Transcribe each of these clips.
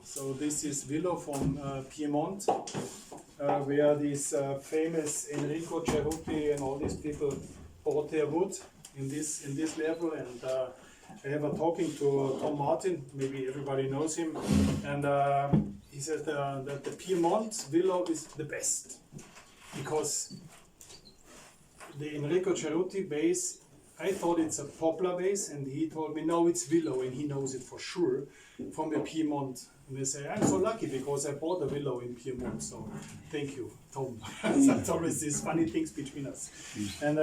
So this is Willow from Piedmont, where these famous Enrico Cerruti and all these people bought their wood in this level. And I have a talking to Tom Martin, maybe everybody knows him, and he said that the Piedmont Willow is the best because the Enrico Cerruti base, I thought it's a poplar base, and he told me no, it's willow, and he knows it for sure from the Piedmont. And they say I'm so lucky because I bought a willow in Piedmont. So thank you, Tom. That's always these funny things between us. And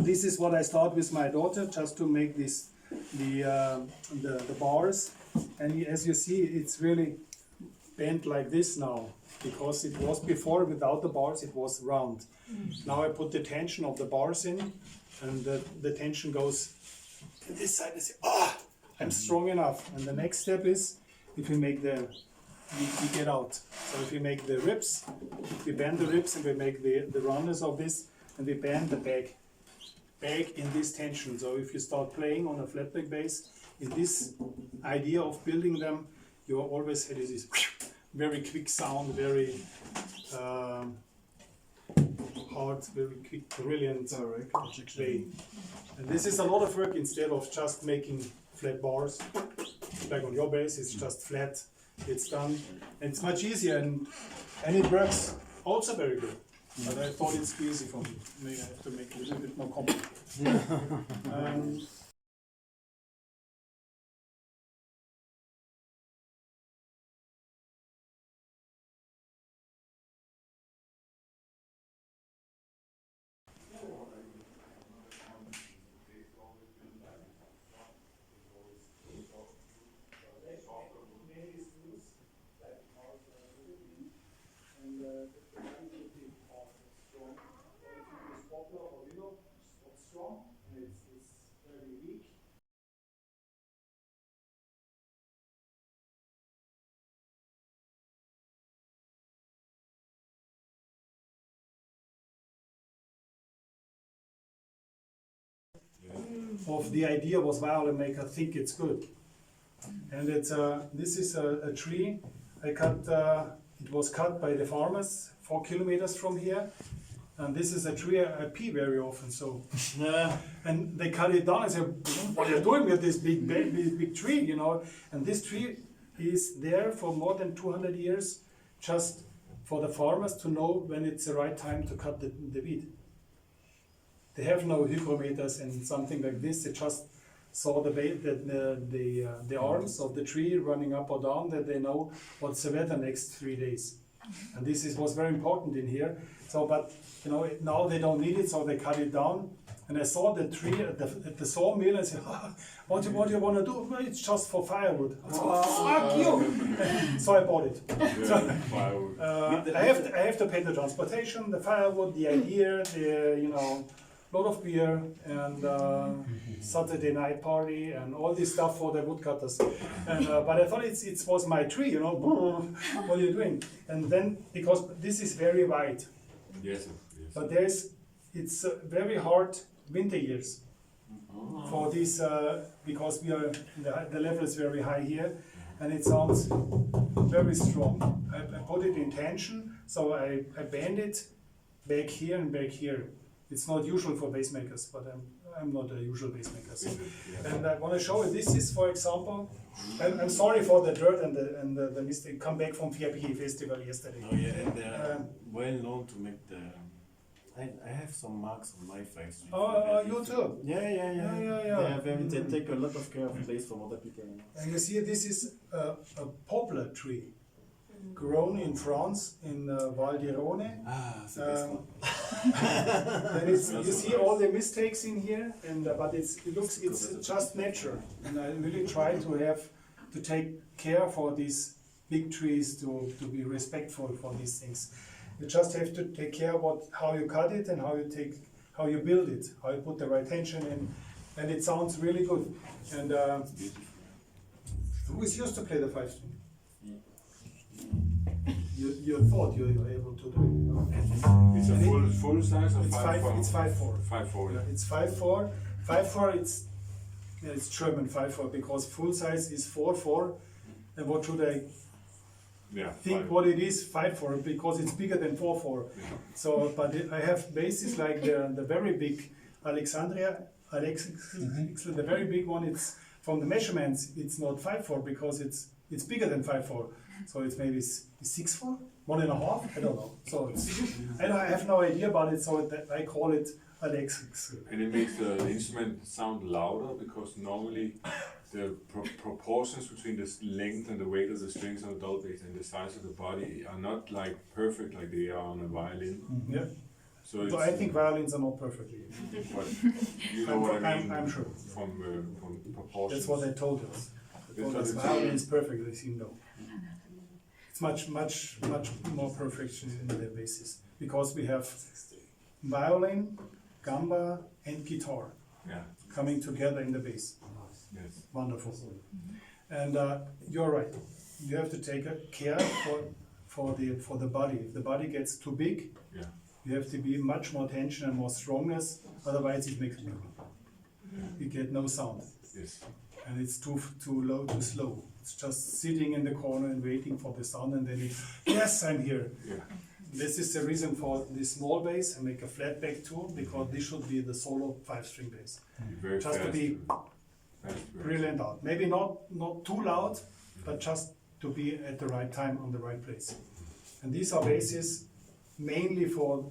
this is what I start with my daughter, just to make this the bars. And as you see, it's really bent like this now, because it was before without the bars, it was round. Now I put the tension of the bars in, and the tension goes to this side. I say, I'm strong enough. And the next step is, if we make we get out. So if we make the ribs, we bend the ribs and we make the roundness of this, and we bend the back in this tension. So if you start playing on a flat back bass, in this idea of building them, you always had this very quick sound, very hard, very quick, brilliant way. And this is a lot of work instead of just making flat bars. Like on your bass, it's just flat, it's done. And it's much easier, and it works also very good. But I thought it's too easy for me. Maybe I have to make it a little bit more complicated. Of the idea was violin maker think it's good, and it's this is a tree I cut. It was cut by the farmers 4 kilometers from here, and this is a tree I pee very often. So and they cut it down. I said, "What are you doing with this big tree?" You know, and this tree is there for more than 200 years, just for the farmers to know when it's the right time to cut the weed. They have no hygrometers and something like this. They just saw the arms of the tree running up or down, that they know what's the weather next 3 days. And this was very important in here. So, but you know, now they don't need it, so they cut it down. And I saw the tree at the sawmill and said, what do you want to do? Well, it's just for firewood. I said, fuck you! So I bought it. I have to pay the transportation, the firewood, the idea, lot of beer and Saturday night party and all this stuff for the woodcutters. And but I thought it was my tree, you know. What are you doing? And then, because this is very wide, yes. but it's very hard winter years for this because we are the level is very high here, and it sounds very strong. I put it in tension, so I bend it back here and back here. It's not usual for bass makers, but I'm not a usual bass maker. So. And I want to show you. This is, for example, I'm sorry for the dirt and the mistake. Come back from VIP Festival yesterday. Oh yeah, and they're well known to make the. I have some marks on my face. Oh, you too? Yeah. They take a lot of care of place from other people. And you see, this is a poplar tree. Grown in France, in Val d'Irone. That's the best one. And you see all the mistakes in here, and but it's just natural. And I really try to take care for these big trees, to be respectful for these things. You just have to take care about how you cut it and how you build it, how you put the right tension in, and it sounds really good. And who is used to play the 5-string? You thought you were able to do it. It's a full size or it's 5/4? It's 5/4. 5/4. Yeah, it's 5/4. 5/4. It's German 5/4 because full size is 4/4, And what should I Yeah. think fine. what it is 5/4 because it's bigger than 4/4. So, but I have bases like the very big Alex, the very big one. It's from the measurements. It's not 5/4 because it's bigger than 5/4. So it's maybe 6/4, 1.5. I don't know. So I have no idea about it. So that I call it Alex. And it makes the instrument sound louder because normally the proportions between the length and the weight of the strings on the double bass and the size of the body are not like perfect like they are on a violin. Yeah. So So I think violins are not perfectly. but you know what I mean. I'm sure. From proportions. That's what they told us. They told us That's what violin is perfect. They seem no. It's much more perfection in their bases because we have violin, gamba, and guitar Yeah. coming together in the bass. Yes. Wonderful. And you're right. You have to take care for the body. If the body gets too big, Yeah. you have to be much more tension and more strongness. Otherwise, it makes you get no sound. Yes. And it's too low, too slow. It's just sitting in the corner and waiting for the sound, and then yes, I'm here. Yeah. This is the reason for this small bass. I make a flat back too, because this should be the solo 5-string bass. Very Just to fast. be Fast. brilliant out. Maybe not too loud, but just to be at the right time on the right place. And these are basses mainly for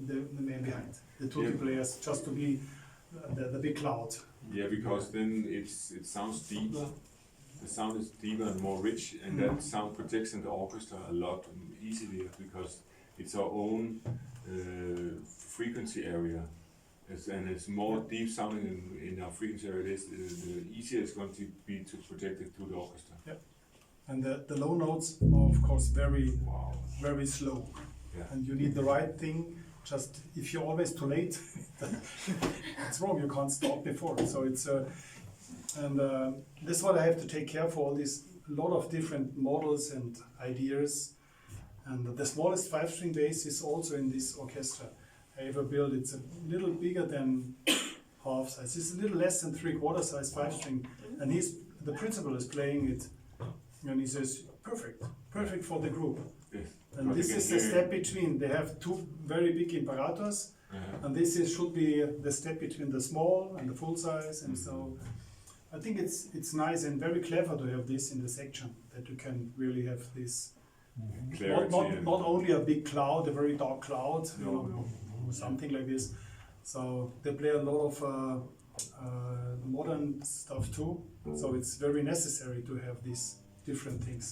the man behind, the tutti Yeah. players, just to be the big cloud. Yeah, because then it sounds deeper. The sound is deeper and more rich, and that sound protects in the orchestra a lot easier because it's our own frequency area. And it's more deep sounding in our frequency area. The easier it's going to be to protect it through the orchestra. And the low notes are of course very, Wow. very slow. Yeah. And you need the right thing. Just if you're always too late, it's wrong. You can't stop before. So it's this is what I have to take care for. All these lot of different models and ideas. And the smallest 5-string bass is also in this orchestra I ever built. It's a little bigger than half size. It's a little less than 3/4 size 5-string. And the principal is playing it, and he says, perfect for the group. Yes. And But this you is can the hear step between. They have two very big imperators, Uh-huh. and this should be the step between the small and the full size. And so I think it's nice and very clever to have this in the section, that you can really have this. clarity and- Not only a big cloud, a very dark cloud, you No, know, no. or something like this. So they play a lot of modern stuff too. So it's very necessary to have these different things.